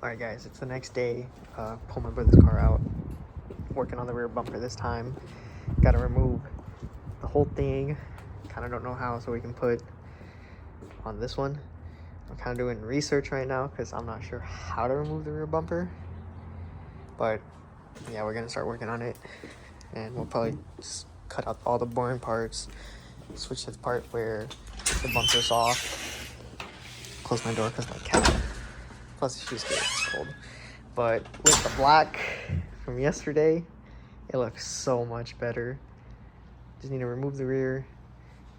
Alright guys, it's the next day. Pull my brother's car out. Working on the rear bumper this time. Gotta remove the whole thing. Kinda don't know how, so we can put on this one. I'm kinda doing research right now because I'm not sure how to remove the rear bumper. But yeah, we're gonna start working on it. And we'll probably just cut out all the boring parts. Switch to the part where the bumper's off. Close my door because my cat. Plus she's scared, it's cold. But with the black from yesterday, it looks so much better. Just need to remove the rear,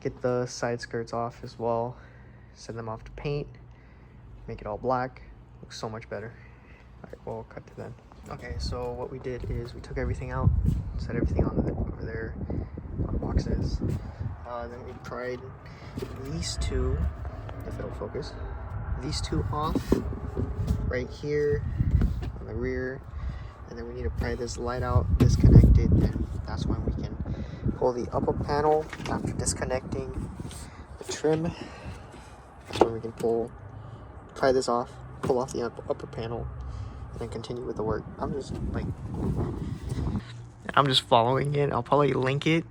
get the side skirts off as well, send them off to paint, make it all black. Looks so much better. All right, we'll cut to then. Okay, so what we did is we took everything out, set everything on over there on boxes. Then we pried these two, if it'll focus, these two off right here on the rear, and then we need to pry this light out, disconnect it, and that's when we can pull the upper panel after disconnecting the trim. That's when we can pry this off, pull off the upper panel, and then continue with the work. I'm just following it. I'll probably link it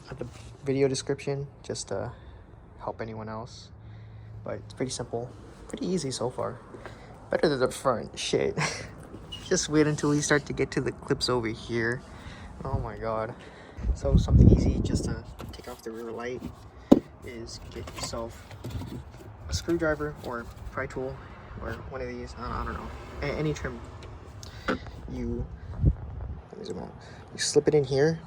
at the video description just to help anyone else. But it's pretty simple, pretty easy so far. Better than the front, shit. Just wait until we start to get to the clips over here. Oh my god. So something easy just to take off the rear light is get yourself a screwdriver or pry tool or one of these, I don't know, any trim. You slip it in here.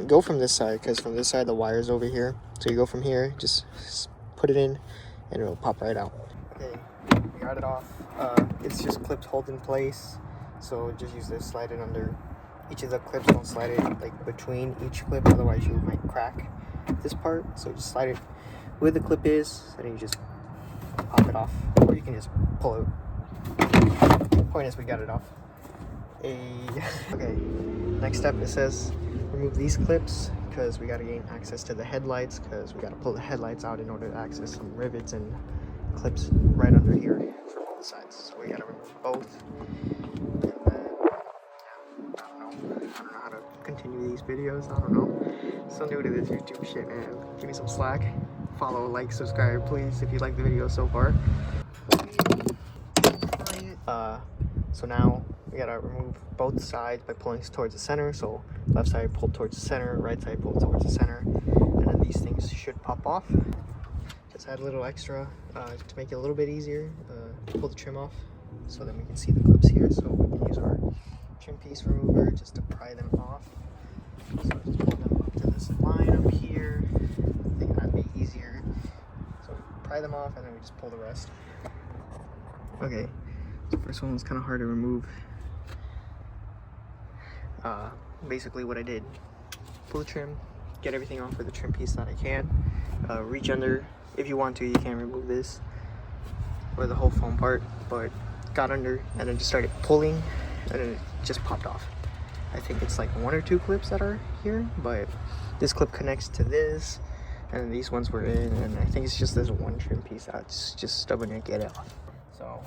Go from this side, because from this side the wire's over here. So you go from here, just put it in, and it'll pop right out. Okay, we got it off. It's just clipped, hold in place. So just use this, slide it under each of the clips. Don't slide it like between each clip, otherwise you might crack this part. So just slide it where the clip is, and then you just pop it off, or you can just pull it. Point is, we got it off. Okay, next step, it says remove these clips because we got to gain access to the headlights, because we got to pull the headlights out in order to access some rivets and clips right under here for both sides. So we got to remove both. And then, I don't know how to continue these videos. I don't know. So new to this YouTube shit, man. Give me some slack. Follow, like, subscribe, please, if you like the video so far. So now we gotta remove both sides by pulling towards the center. So left side pull towards the center, right side pull towards the center, and then these things should pop off. Just add a little extra to make it a little bit easier. Pull the trim off so then we can see the clips here. So we can use our trim piece remover just to pry them off. So just pull them up to this line up here. I think that'd be easier. So pry them off and then we just pull the rest. Okay. The first one was kind of hard to remove. Basically what I did, pull the trim, get everything off with the trim piece that I can, reach under. If you want to, you can remove this or the whole foam part, but got under and then just started pulling and then it just popped off. I think it's like one or two clips that are here, but this clip connects to this and these ones were in, and I think it's just this one trim piece that's just stubborn to get it off. So,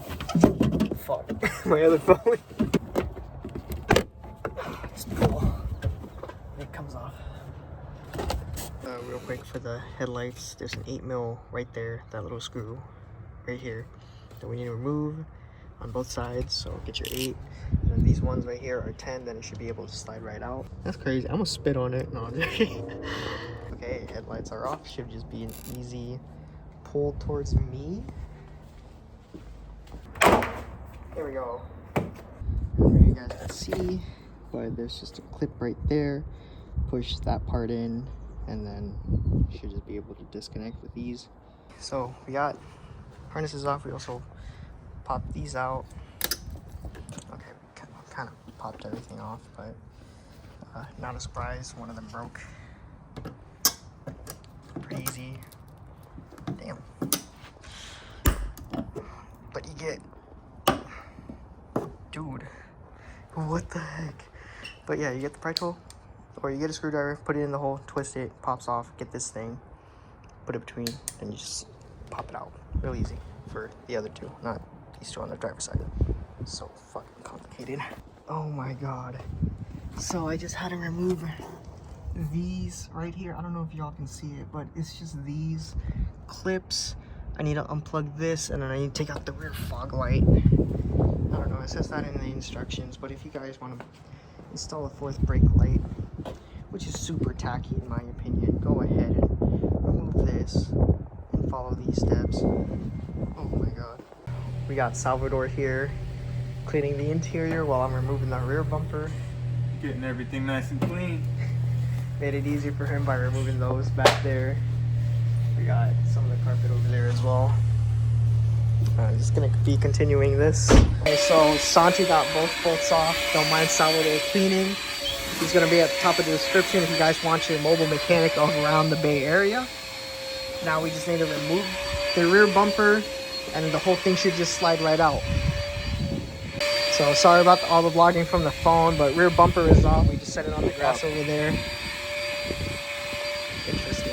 fuck, my other phone. Just pull, it comes off. Real quick for the headlights, there's an 8mm right there, that little screw right here that we need to remove on both sides. So get your 8, and then these ones right here are 10, then it should be able to slide right out. That's crazy, I'm gonna spit on it. No, I'm joking. Okay, headlights are off, should just be an easy pull towards me. There we go. Here you guys can see, but there's just a clip right there. Push that part in, and then you should just be able to disconnect with these. So we got harnesses off. We also popped these out. Okay, kind of popped everything off, but not a surprise. One of them broke. Pretty easy. Damn. But you get, dude, what the heck? But yeah, you get the pry tool, or you get a screwdriver, put it in the hole, twist it, pops off, get this thing, put it between, and you just pop it out. Real easy for the other two. Not these two on the driver's side. So fucking complicated. Oh my god. So I just had to remove these right here. I don't know if y'all can see it, but it's just these clips. I need to unplug this, and then I need to take out the rear fog light. I don't know, it says that in the instructions, but if you guys want to install a fourth brake light, which is super tacky in my opinion, go ahead and remove this and follow these steps. Oh my god. We got Salvador here cleaning the interior while I'm removing the rear bumper. Getting everything nice and clean. Made it easier for him by removing those back there. We got some of the carpet over there as well. I'm just gonna be continuing this. Okay, so Santi got both bolts off. Don't mind Salvador cleaning. He's gonna be at the top of the description if you guys want your mobile mechanic of around the Bay Area. Now we just need to remove the rear bumper, and the whole thing should just slide right out. So sorry about all the vlogging from the phone, but rear bumper is off. We just set it on the grass over there. Interesting.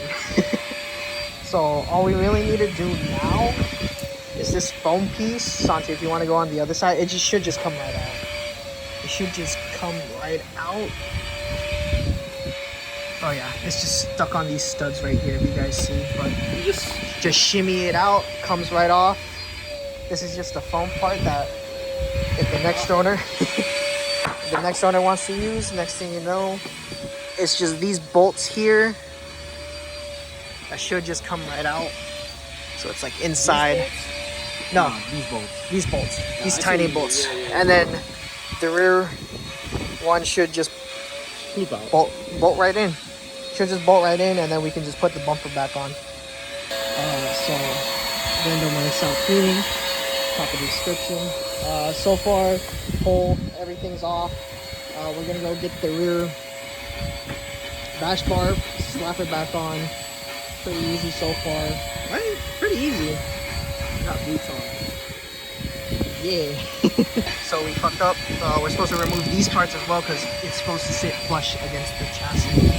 So all we really need to do now is this foam piece. Santi, if you want to go on the other side, it just should just come right out. It should just come right out. Oh yeah, it's just stuck on these studs right here, if you guys see. But you just shimmy it out, comes right off. This is just the foam part that if the next owner wants to use, next thing you know, it's just these bolts here that should just come right out. So it's like inside. No, these bolts. These tiny bolts. Yeah. And then the rear one should just bolt right in. Should just bolt right in, and then we can just put the bumper back on. So Brando might out cleaning. Top of the description. So far, everything's off. We're gonna go get the rear bash bar, slap it back on. Pretty easy so far. Right? Pretty easy. Got boots on. Yeah. So we fucked up. We're supposed to remove these parts as well because it's supposed to sit flush against the chassis.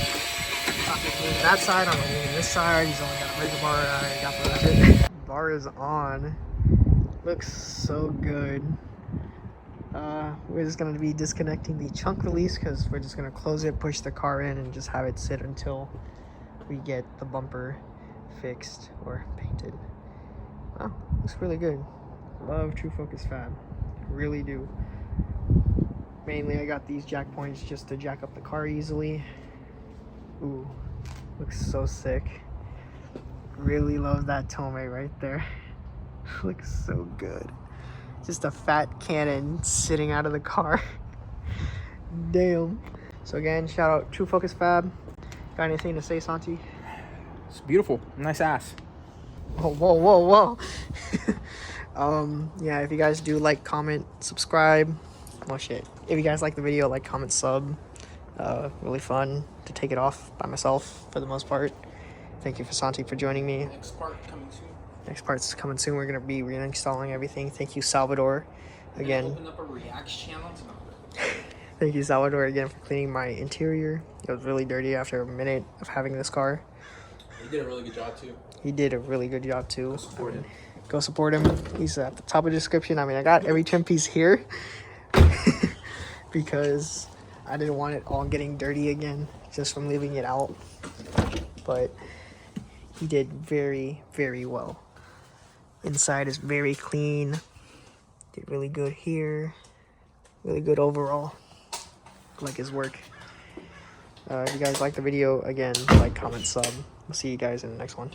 Moving that side, I'm moving this side. He's only got a razor bar. I got the ratchet. Bar is on. Looks so good. We're just gonna be disconnecting the chunk release because we're just gonna close it, push the car in, and just have it sit until we get the bumper fixed or painted. Wow, looks really good. Love True Focus Fab, really do. Mainly I got these jack points just to jack up the car easily. Ooh, looks so sick. Really love that Tomei right there. Looks so good. Just a fat cannon sitting out of the car. Damn. So again, shout out True Focus Fab. Got anything to say, Santi? It's beautiful. Nice ass. Oh, whoa. Yeah, if you guys do like, comment, subscribe. Oh shit. If you guys like the video, like, comment, sub. Really fun to take it off by myself for the most part. Thank you for Santi for joining me. Next part coming soon. Next part's coming soon. We're gonna be reinstalling everything. Thank you, Salvador, again. Open up a reacts channel tonight. Thank you, Salvador, again for cleaning my interior. It was really dirty after a minute of having this car. He did a really good job too. He did a really good job too. Go support him. Go support him. He's at the top of the description. I mean, I got every trim piece here because I didn't want it all getting dirty again just from leaving it out. But he did very, very well. Inside is very clean. Did really good here. Really good overall. Like his work. If you guys like the video, again, like, comment, sub. We'll see you guys in the next one.